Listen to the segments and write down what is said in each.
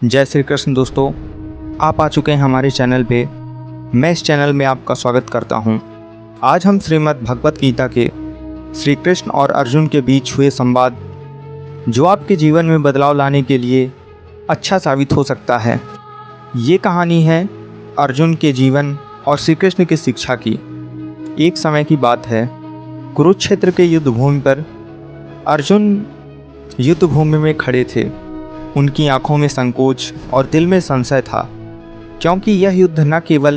जय श्री कृष्ण दोस्तों, आप आ चुके हैं हमारे चैनल पे। मैं इस चैनल में आपका स्वागत करता हूं। आज हम श्रीमद् भगवत गीता के श्री कृष्ण और अर्जुन के बीच हुए संवाद, जो आपके जीवन में बदलाव लाने के लिए अच्छा साबित हो सकता है। ये कहानी है अर्जुन के जीवन और श्री कृष्ण की शिक्षा की। एक समय की बात है, कुरुक्षेत्र के युद्ध भूमि पर अर्जुन युद्ध भूमि में खड़े थे। उनकी आंखों में संकोच और दिल में संशय था, क्योंकि यह युद्ध न केवल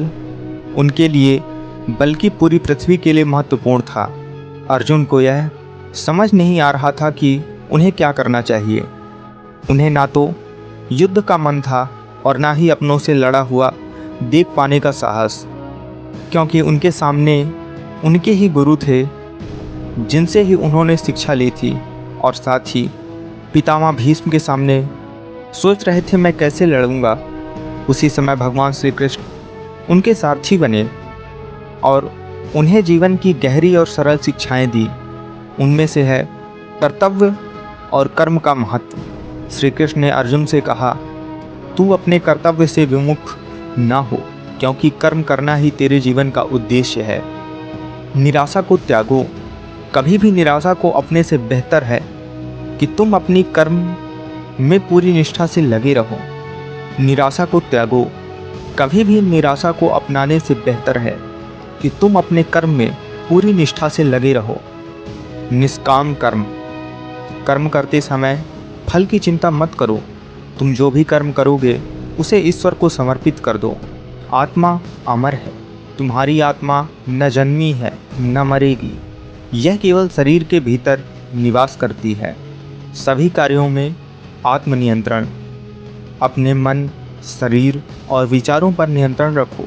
उनके लिए बल्कि पूरी पृथ्वी के लिए महत्वपूर्ण था। अर्जुन को यह समझ नहीं आ रहा था कि उन्हें क्या करना चाहिए। उन्हें ना तो युद्ध का मन था और ना ही अपनों से लड़ा हुआ देख पाने का साहस, क्योंकि उनके सामने उनके ही गुरु थे, जिनसे ही उन्होंने शिक्षा ली थी, और साथ ही पितामह भीष्म के सामने सोच रहे थे मैं कैसे लड़ूंगा। उसी समय भगवान श्री कृष्ण उनके सारथी बने और उन्हें जीवन की गहरी और सरल शिक्षाएं दी। उनमें से है कर्तव्य और कर्म का महत्व। श्री कृष्ण ने अर्जुन से कहा, तू अपने कर्तव्य से विमुख ना हो, क्योंकि कर्म करना ही तेरे जीवन का उद्देश्य है। निराशा को त्यागो। कभी भी निराशा को अपने से बेहतर है कि तुम अपनी कर्म में पूरी निष्ठा से लगे रहो। निराशा को त्यागो। कभी भी निराशा को अपनाने से बेहतर है कि तुम अपने कर्म में पूरी निष्ठा से लगे रहो। निष्काम कर्म। कर्म करते समय फल की चिंता मत करो। तुम जो भी कर्म करोगे उसे ईश्वर को समर्पित कर दो। आत्मा अमर है। तुम्हारी आत्मा न जन्मी है न मरेगी। यह केवल शरीर के भीतर निवास करती है। सभी कार्यों में आत्मनियंत्रण। अपने मन, शरीर और विचारों पर नियंत्रण रखो,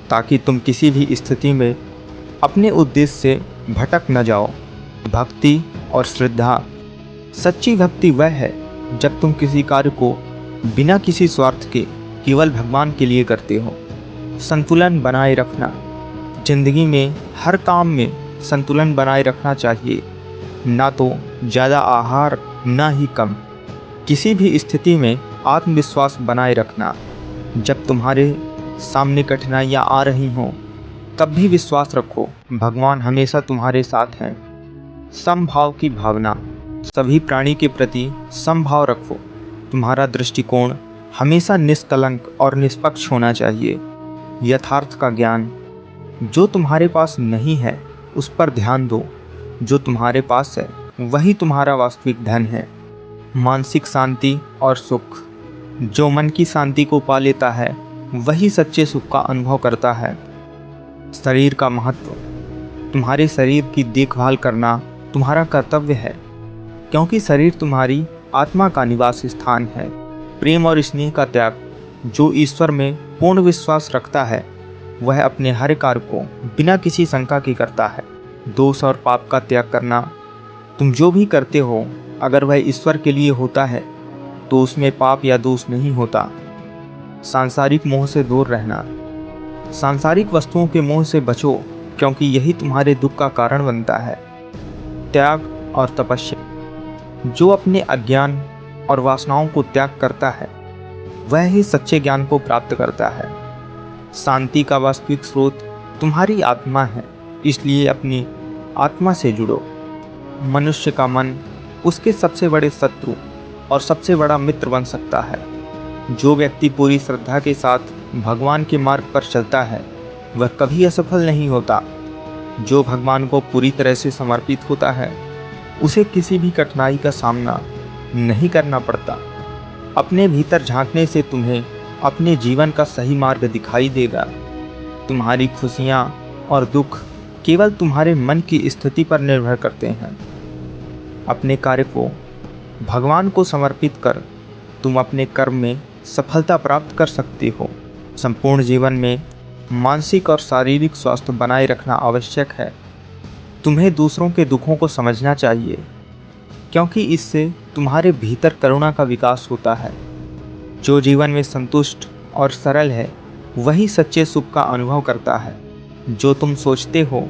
ताकि तुम किसी भी स्थिति में अपने उद्देश्य से भटक न जाओ। भक्ति और श्रद्धा। सच्ची भक्ति वह है जब तुम किसी कार्य को बिना किसी स्वार्थ के केवल भगवान के लिए करते हो। संतुलन बनाए रखना। जिंदगी में हर काम में संतुलन बनाए रखना चाहिए, ना तो ज़्यादा आहार ना ही कम। किसी भी स्थिति में आत्मविश्वास बनाए रखना। जब तुम्हारे सामने कठिनाइयाँ आ रही हों, तब भी विश्वास रखो, भगवान हमेशा तुम्हारे साथ हैं। समभाव की भावना। सभी प्राणी के प्रति समभाव रखो। तुम्हारा दृष्टिकोण हमेशा निष्कलंक और निष्पक्ष होना चाहिए। यथार्थ का ज्ञान। जो तुम्हारे पास नहीं है उस पर ध्यान दो। जो तुम्हारे पास है वही तुम्हारा वास्तविक धन है। मानसिक शांति और सुख। जो मन की शांति को पा लेता है वही सच्चे सुख का अनुभव करता है। शरीर का महत्व। तुम्हारे शरीर की देखभाल करना तुम्हारा कर्तव्य है, क्योंकि शरीर तुम्हारी आत्मा का निवास स्थान है। प्रेम और स्नेह का त्याग। जो ईश्वर में पूर्ण विश्वास रखता है वह अपने हर कार्य को बिना किसी शंका के करता है। दोष और पाप का त्याग करना। तुम जो भी करते हो, अगर वह ईश्वर के लिए होता है तो उसमें पाप या दोष नहीं होता। सांसारिक मोह से दूर रहना। सांसारिक वस्तुओं के मोह से बचो, क्योंकि यही तुम्हारे दुख का कारण बनता है। त्याग और तपस्या। जो अपने अज्ञान और वासनाओं को त्याग करता है वह ही सच्चे ज्ञान को प्राप्त करता है। शांति का वास्तविक स्रोत तुम्हारी आत्मा है, इसलिए अपनी आत्मा से जुड़ो। मनुष्य का मन उसके सबसे बड़े शत्रु और सबसे बड़ा मित्र बन सकता है। जो व्यक्ति पूरी श्रद्धा के साथ भगवान के मार्ग पर चलता है वह कभी असफल नहीं होता। जो भगवान को पूरी तरह से समर्पित होता है उसे किसी भी कठिनाई का सामना नहीं करना पड़ता। अपने भीतर झांकने से तुम्हें अपने जीवन का सही मार्ग दिखाई देगा। तुम्हारी खुशियाँ और दुख केवल तुम्हारे मन की स्थिति पर निर्भर करते हैं। अपने कार्य को भगवान को समर्पित कर तुम अपने कर्म में सफलता प्राप्त कर सकते हो। संपूर्ण जीवन में मानसिक और शारीरिक स्वास्थ्य बनाए रखना आवश्यक है। तुम्हें दूसरों के दुखों को समझना चाहिए, क्योंकि इससे तुम्हारे भीतर करुणा का विकास होता है। जो जीवन में संतुष्ट और सरल है वही सच्चे सुख का अनुभव करता है। जो तुम सोचते हो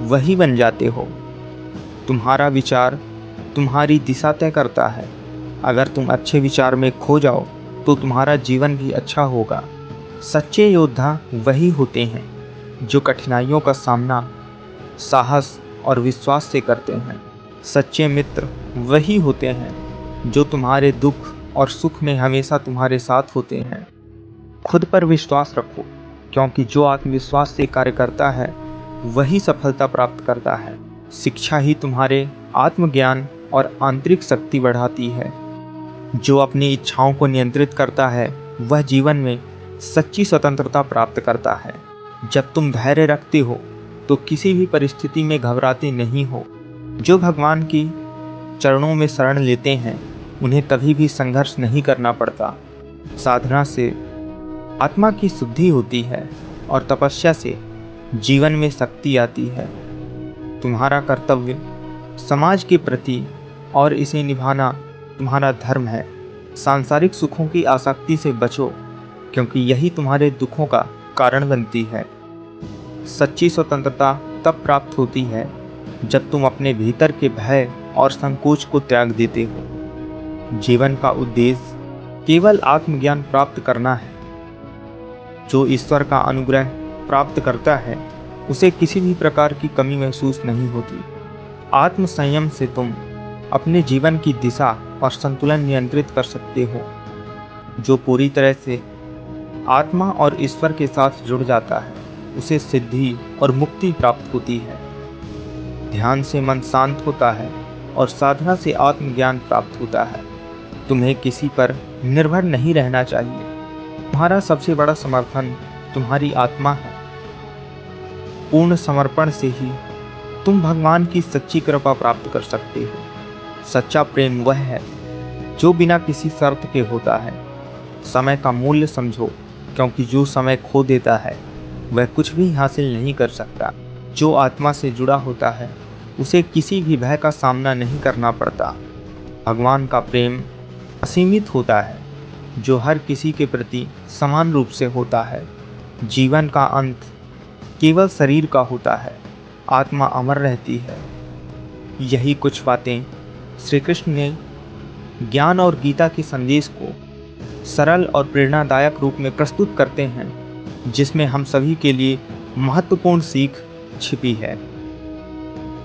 वही बन जाते हो। तुम्हारा विचार तुम्हारी दिशा तय करता है। अगर तुम अच्छे विचार में खो जाओ तो तुम्हारा जीवन भी अच्छा होगा। सच्चे योद्धा वही होते हैं जो कठिनाइयों का सामना साहस और विश्वास से करते हैं। सच्चे मित्र वही होते हैं जो तुम्हारे दुख और सुख में हमेशा तुम्हारे साथ होते हैं। खुद पर विश्वास रखो, क्योंकि जो आत्मविश्वास से कार्य करता है वही सफलता प्राप्त करता है। शिक्षा ही तुम्हारे आत्मज्ञान और आंतरिक शक्ति बढ़ाती है। जो अपनी इच्छाओं को नियंत्रित करता है वह जीवन में सच्ची स्वतंत्रता प्राप्त करता है। जब तुम धैर्य रखते हो तो किसी भी परिस्थिति में घबराते नहीं हो। जो भगवान की चरणों में शरण लेते हैं उन्हें कभी भी संघर्ष नहीं करना पड़ता। साधना से आत्मा की शुद्धि होती है और तपस्या से जीवन में शक्ति आती है। तुम्हारा कर्तव्य समाज के प्रति और इसे निभाना तुम्हारा धर्म है। सांसारिक सुखों की आसक्ति से बचो, क्योंकि यही तुम्हारे दुखों का कारण बनती है। सच्ची स्वतंत्रता तब प्राप्त होती है जब तुम अपने भीतर के भय और संकोच को त्याग देते हो। जीवन का उद्देश्य केवल आत्मज्ञान प्राप्त करना है। जो ईश्वर का अनुग्रह प्राप्त करता है उसे किसी भी प्रकार की कमी महसूस नहीं होती। आत्म संयम से तुम अपने जीवन की दिशा और संतुलन नियंत्रित कर सकते हो। जो पूरी तरह से आत्मा और ईश्वर के साथ जुड़ जाता है उसे सिद्धि और मुक्ति प्राप्त होती है। ध्यान से मन शांत होता है और साधना से आत्मज्ञान प्राप्त होता है। तुम्हें किसी पर निर्भर नहीं रहना चाहिए। तुम्हारा सबसे बड़ा समर्थन तुम्हारी आत्मा है। पूर्ण समर्पण से ही तुम भगवान की सच्ची कृपा प्राप्त कर सकते हो। सच्चा प्रेम वह है जो बिना किसी शर्त के होता है। समय का मूल्य समझो, क्योंकि जो समय खो देता है वह कुछ भी हासिल नहीं कर सकता। जो आत्मा से जुड़ा होता है उसे किसी भी भय का सामना नहीं करना पड़ता। भगवान का प्रेम असीमित होता है, जो हर किसी के प्रति समान रूप से होता है। जीवन का अंत केवल शरीर का होता है, आत्मा अमर रहती है। यही कुछ बातें श्री कृष्ण ने ज्ञान और गीता के संदेश को सरल और प्रेरणादायक रूप में प्रस्तुत करते हैं, जिसमें हम सभी के लिए महत्वपूर्ण सीख छिपी है।